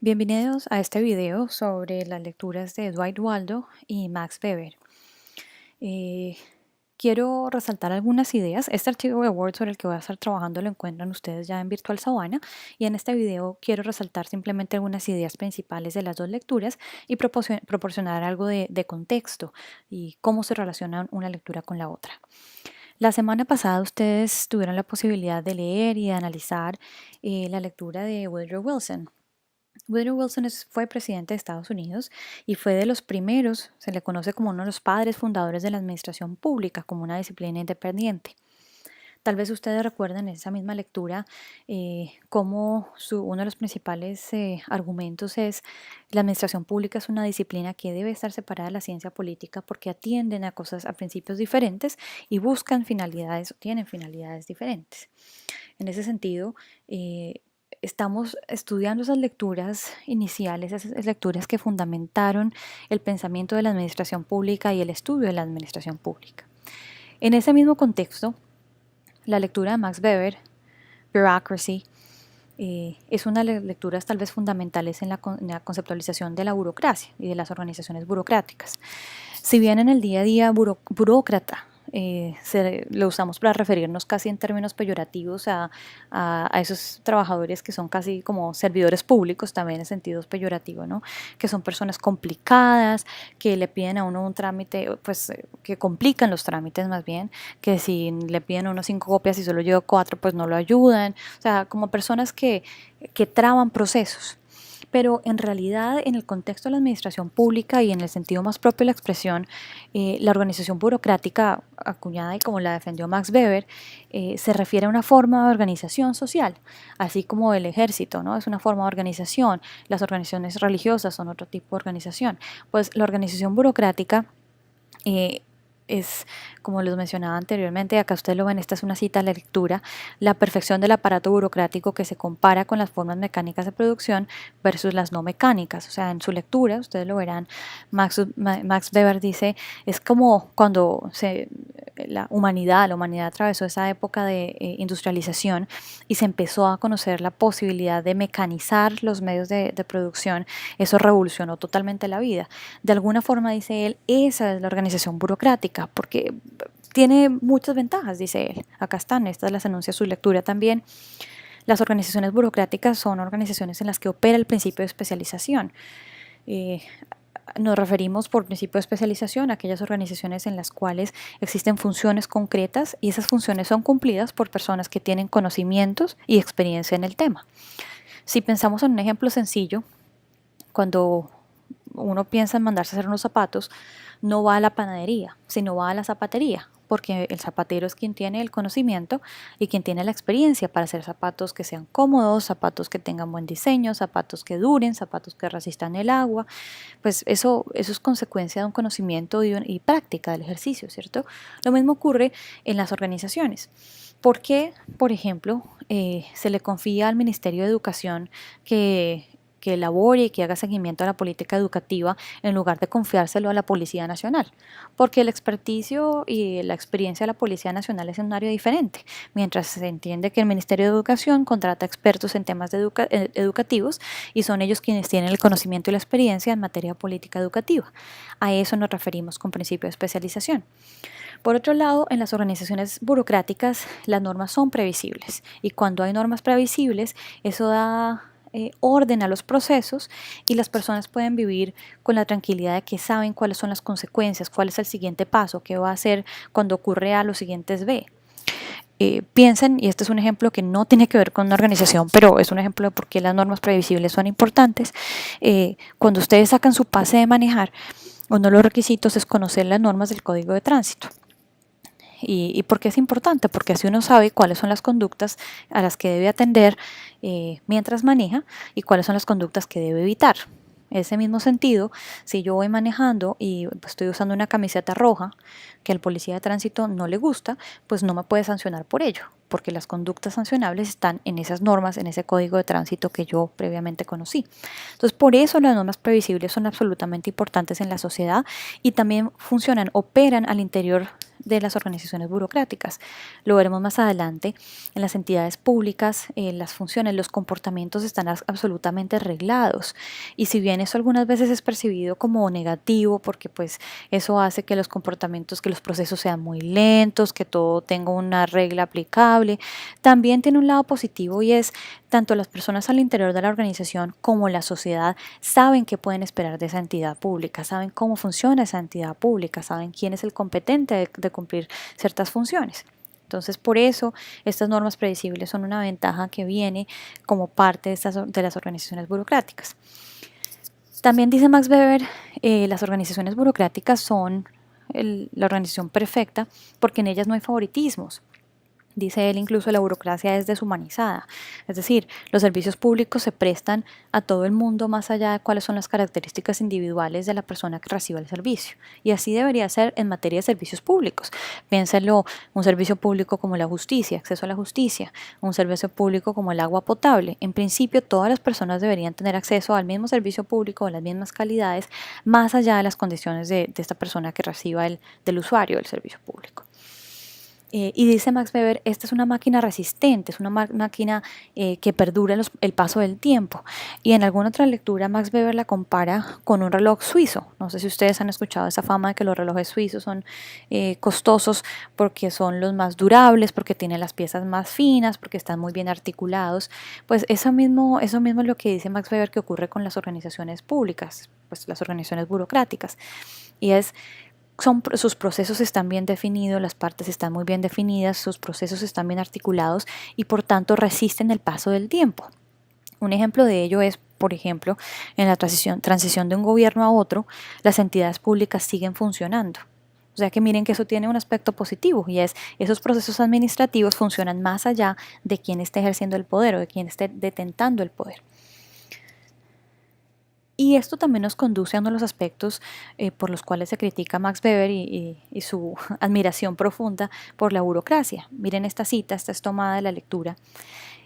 Bienvenidos a este video sobre las lecturas de Dwight Waldo y Max Weber. Eh, Quiero resaltar algunas ideas. Este archivo de Word sobre el que voy a estar trabajando lo encuentran ustedes ya en Virtual Savannah, y en este video quiero resaltar simplemente algunas ideas principales de las dos lecturas y proporcionar algo de contexto y cómo se relaciona una lectura con la otra. La semana pasada ustedes tuvieron la posibilidad de leer y de analizar la lectura de Woodrow Wilson. Woodrow Wilson fue presidente de Estados Unidos y fue de los primeros, se le conoce como uno de los padres fundadores de la administración pública como una disciplina independiente. Tal vez ustedes recuerden en esa misma lectura cómo uno de los principales argumentos es: la administración pública es una disciplina que debe estar separada de la ciencia política porque atienden a cosas, a principios diferentes y buscan finalidades o tienen finalidades diferentes. En ese sentido, estamos estudiando esas lecturas iniciales, esas lecturas que fundamentaron el pensamiento de la administración pública y el estudio de la administración pública. En ese mismo contexto, la lectura de Max Weber, Bureaucracy, es una de las lecturas tal vez fundamentales en la conceptualización de la burocracia y de las organizaciones burocráticas. Si bien en el día a día burócrata lo usamos para referirnos casi en términos peyorativos a esos trabajadores que son casi como servidores públicos, también en sentido peyorativo, ¿no? Que son personas complicadas, que le piden a uno un trámite, pues que complican los trámites más bien, que si le piden a uno 5 copias y solo lleva 4, pues no lo ayudan. O sea, como personas que traban procesos. Pero en realidad, en el contexto de la administración pública y en el sentido más propio de la expresión, la organización burocrática, acuñada y como la defendió Max Weber, se refiere a una forma de organización social, así como el ejército, ¿no? Es una forma de organización, las organizaciones religiosas son otro tipo de organización. Pues la organización burocrática es, como les mencionaba anteriormente, acá ustedes lo ven, esta es una cita de la lectura: la perfección del aparato burocrático que se compara con las formas mecánicas de producción versus las no mecánicas. O sea, en su lectura, ustedes lo verán, Max Weber dice, es como cuando la humanidad atravesó esa época de industrialización y se empezó a conocer la posibilidad de mecanizar los medios de producción. Eso revolucionó totalmente la vida. De alguna forma, dice él, esa es la organización burocrática, porque tiene muchas ventajas, dice él. Acá están, estas las anuncia su lectura también. Las organizaciones burocráticas son organizaciones en las que opera el principio de especialización. Nos referimos por principio de especialización a aquellas organizaciones en las cuales existen funciones concretas y esas funciones son cumplidas por personas que tienen conocimientos y experiencia en el tema. Si pensamos en un ejemplo sencillo, cuando uno piensa en mandarse a hacer unos zapatos, no va a la panadería, sino va a la zapatería, porque el zapatero es quien tiene el conocimiento y quien tiene la experiencia para hacer zapatos que sean cómodos, zapatos que tengan buen diseño, zapatos que duren, zapatos que resistan el agua. Pues eso es consecuencia de un conocimiento y práctica del ejercicio, ¿cierto? Lo mismo ocurre en las organizaciones. ¿Por qué, por ejemplo, se le confía al Ministerio de Educación que elabore y que haga seguimiento a la política educativa en lugar de confiárselo a la Policía Nacional? Porque el experticio y la experiencia de la Policía Nacional es en un área diferente, mientras se entiende que el Ministerio de Educación contrata expertos en temas educativos y son ellos quienes tienen el conocimiento y la experiencia en materia de política educativa. A eso nos referimos con principio de especialización. Por otro lado, en las organizaciones burocráticas las normas son previsibles, y cuando hay normas previsibles, eso da orden a los procesos y las personas pueden vivir con la tranquilidad de que saben cuáles son las consecuencias, cuál es el siguiente paso, qué va a hacer cuando ocurre A, los siguientes B. Piensen, y este es un ejemplo que no tiene que ver con una organización, pero es un ejemplo de por qué las normas previsibles son importantes. Cuando ustedes sacan su pase de manejar, uno de los requisitos es conocer las normas del Código de Tránsito. ¿Y por qué es importante? Porque así uno sabe cuáles son las conductas a las que debe atender mientras maneja y cuáles son las conductas que debe evitar. En ese mismo sentido, si yo voy manejando y estoy usando una camiseta roja que al policía de tránsito no le gusta, pues no me puede sancionar por ello, porque las conductas sancionables están en esas normas, en ese código de tránsito que yo previamente conocí. Entonces, por eso las normas previsibles son absolutamente importantes en la sociedad y también funcionan, operan al interior de las organizaciones burocráticas. Lo veremos más adelante. En las entidades públicas, las funciones, los comportamientos están absolutamente reglados, y si bien eso algunas veces es percibido como negativo porque pues eso hace que los comportamientos, que los procesos sean muy lentos, que todo tenga una regla aplicable, también tiene un lado positivo, y es tanto las personas al interior de la organización como la sociedad saben qué pueden esperar de esa entidad pública, saben cómo funciona esa entidad pública, saben quién es el competente de cumplir ciertas funciones. Entonces, por eso estas normas predecibles son una ventaja que viene como parte de las organizaciones burocráticas. También dice Max Weber, las organizaciones burocráticas son la organización perfecta porque en ellas no hay favoritismos. Dice él, incluso la burocracia es deshumanizada, es decir, los servicios públicos se prestan a todo el mundo más allá de cuáles son las características individuales de la persona que recibe el servicio. Y así debería ser en materia de servicios públicos. Piénselo, un servicio público como la justicia, acceso a la justicia, un servicio público como el agua potable. En principio, todas las personas deberían tener acceso al mismo servicio público, a las mismas calidades, más allá de las condiciones de esta persona que reciba del usuario del servicio público. Y dice Max Weber, esta es una máquina resistente, es una máquina que perdura el paso del tiempo. Y en alguna otra lectura Max Weber la compara con un reloj suizo. No sé si ustedes han escuchado esa fama de que los relojes suizos son costosos porque son los más durables, porque tienen las piezas más finas, porque están muy bien articulados. Pues eso mismo es lo que dice Max Weber que ocurre con las organizaciones públicas, pues las organizaciones burocráticas. Y sus procesos están bien definidos, las partes están muy bien definidas, sus procesos están bien articulados y por tanto resisten el paso del tiempo. Un ejemplo de ello es, por ejemplo, en la transición de un gobierno a otro, las entidades públicas siguen funcionando. O sea que miren que eso tiene un aspecto positivo, y es esos procesos administrativos funcionan más allá de quien esté ejerciendo el poder o de quien esté detentando el poder. Y esto también nos conduce a uno de los aspectos por los cuales se critica a Max Weber y su admiración profunda por la burocracia. Miren esta cita, esta es tomada de la lectura.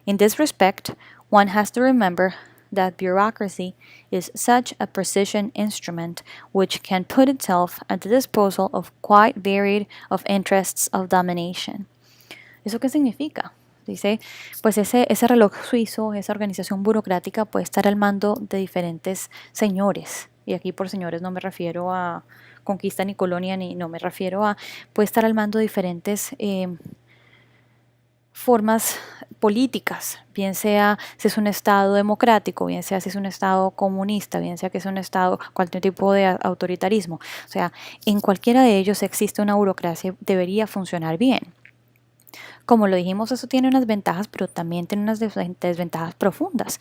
In this respect, one has to remember that bureaucracy is such a precision instrument which can put itself at the disposal of quite varied of interests of domination. ¿Eso qué significa? Dice, pues ese reloj suizo, esa organización burocrática puede estar al mando de diferentes señores. Y aquí por señores no me refiero a conquista ni colonia, ni no me refiero a, puede estar al mando de diferentes formas políticas, bien sea si es un estado democrático, bien sea si es un estado comunista, bien sea que es un estado, cualquier tipo de autoritarismo. O sea, en cualquiera de ellos existe una burocracia, debería funcionar bien. Como lo dijimos, eso tiene unas ventajas, pero también tiene unas desventajas profundas.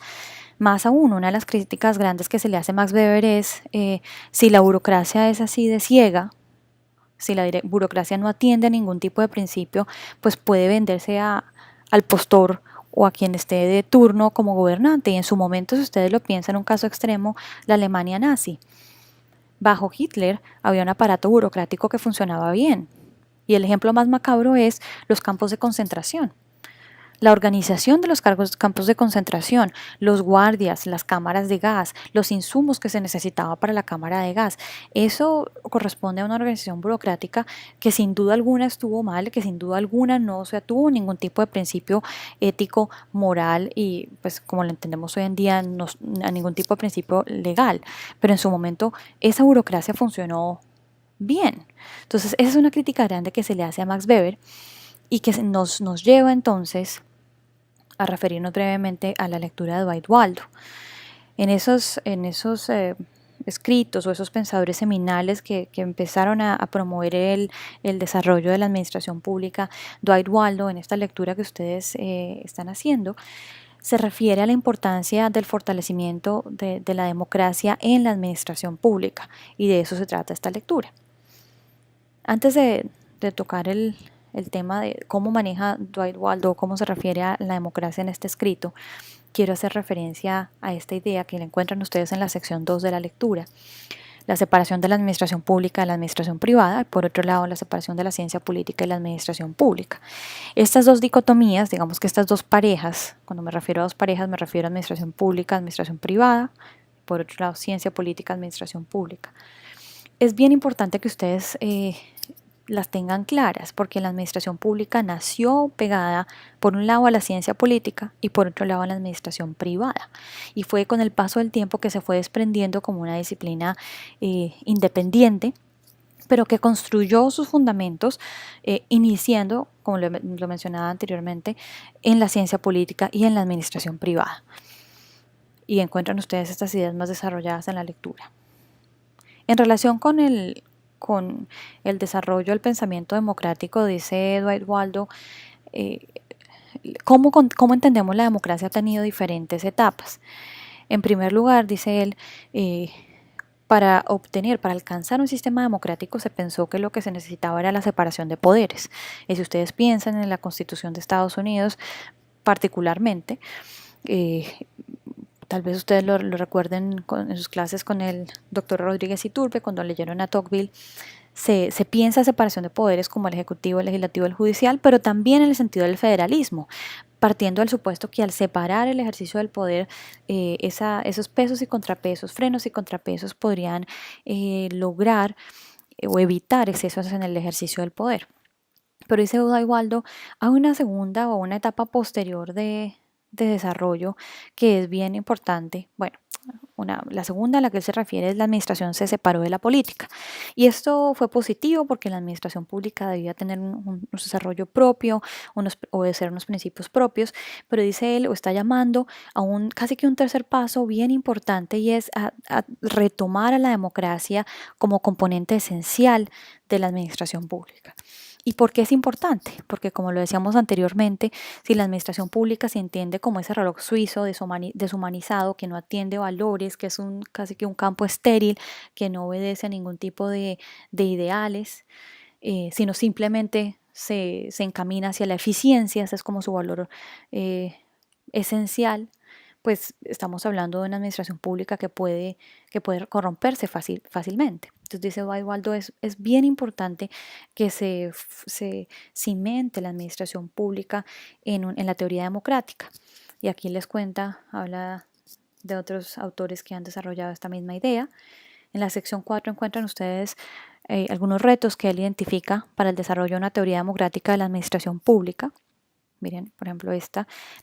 Más aún, una de las críticas grandes que se le hace a Max Weber es si la burocracia es así de ciega, si la burocracia no atiende a ningún tipo de principio, pues puede venderse al postor o a quien esté de turno como gobernante. Y en su momento, si ustedes lo piensan, un caso extremo, la Alemania nazi. Bajo Hitler había un aparato burocrático que funcionaba bien. Y el ejemplo más macabro es los campos de concentración. La organización de los campos de concentración, los guardias, las cámaras de gas, los insumos que se necesitaba para la cámara de gas, eso corresponde a una organización burocrática que sin duda alguna estuvo mal, que sin duda alguna no tuvo ningún tipo de principio ético, moral y pues como lo entendemos hoy en día no, a ningún tipo de principio legal. Pero en su momento esa burocracia funcionó bien. Entonces esa es una crítica grande que se le hace a Max Weber y que nos lleva entonces a referirnos brevemente a la lectura de Dwight Waldo. En esos escritos o esos pensadores seminales que empezaron a promover el desarrollo de la administración pública, Dwight Waldo, en esta lectura que ustedes están haciendo, se refiere a la importancia del fortalecimiento de la democracia en la administración pública, y de eso se trata esta lectura. Antes de tocar el tema de cómo maneja Dwight Waldo, cómo se refiere a la democracia en este escrito, quiero hacer referencia a esta idea que la encuentran ustedes en la sección 2 de la lectura. la separación de la administración pública de la administración privada, y por otro lado la separación de la ciencia política y la administración pública. Estas dos dicotomías, digamos que estas dos parejas, cuando me refiero a dos parejas me refiero a administración pública, administración privada, por otro lado ciencia política, administración pública. Es bien importante que ustedes las tengan claras, porque la administración pública nació pegada por un lado a la ciencia política y por otro lado a la administración privada, y fue con el paso del tiempo que se fue desprendiendo como una disciplina independiente, pero que construyó sus fundamentos iniciando, como lo mencionaba anteriormente, en la ciencia política y en la administración privada. Y encuentran ustedes estas ideas más desarrolladas en la lectura. En relación con el desarrollo del pensamiento democrático, dice Dwight Waldo, ¿cómo entendemos la democracia? Ha tenido diferentes etapas. En primer lugar, dice él, para alcanzar un sistema democrático se pensó que lo que se necesitaba era la separación de poderes. Y si ustedes piensan en la Constitución de Estados Unidos particularmente, tal vez ustedes lo recuerden en sus clases con el doctor Rodríguez Iturbe, cuando leyeron a Tocqueville, se piensa separación de poderes como el ejecutivo, el legislativo, el judicial, pero también en el sentido del federalismo, partiendo del supuesto que al separar el ejercicio del poder, esos pesos y contrapesos, frenos y contrapesos podrían lograr o evitar excesos en el ejercicio del poder. Pero dice Dwight Waldo, hay una segunda o una etapa posterior de desarrollo que es bien importante. Bueno, la segunda a la que él se refiere es la administración se separó de la política. Y esto fue positivo porque la administración pública debía tener un desarrollo propio, obedecer unos principios propios, pero dice él, o está llamando a casi que un tercer paso bien importante, y es a retomar a la democracia como componente esencial de la administración pública. ¿Y por qué es importante? Porque, como lo decíamos anteriormente, si la administración pública se entiende como ese reloj suizo deshumanizado, que no atiende valores, que es casi que un campo estéril, que no obedece a ningún tipo de ideales, sino simplemente se encamina hacia la eficiencia, ese es como su valor esencial, pues estamos hablando de una administración pública que puede corromperse fácilmente. Entonces dice Waldo, es bien importante que se cimente la administración pública en la teoría democrática. Y aquí les habla de otros autores que han desarrollado esta misma idea. En la sección 4 encuentran ustedes algunos retos que él identifica para el desarrollo de una teoría democrática de la administración pública. Miren, por ejemplo,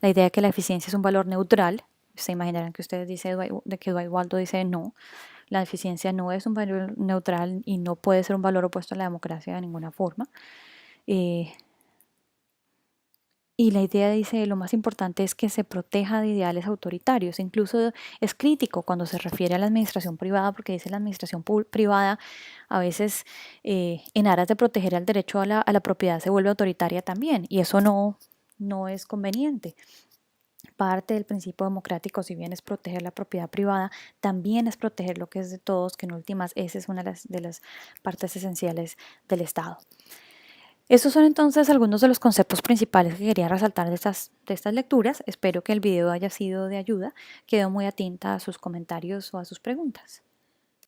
la idea de que la eficiencia es un valor neutral. Se imaginarán que ustedes que Dwight Waldo dice no, la eficiencia no es un valor neutral y no puede ser un valor opuesto a la democracia de ninguna forma. Y la idea, dice, lo más importante es que se proteja de ideales autoritarios. Incluso es crítico cuando se refiere a la administración privada, porque dice la administración privada a veces en aras de proteger el derecho a la propiedad se vuelve autoritaria también, y eso no es conveniente. Parte del principio democrático, si bien es proteger la propiedad privada, también es proteger lo que es de todos, que en últimas esa es una de las partes esenciales del Estado. Esos son entonces algunos de los conceptos principales que quería resaltar de estas lecturas. Espero que el video haya sido de ayuda. Quedo muy atenta a sus comentarios o a sus preguntas.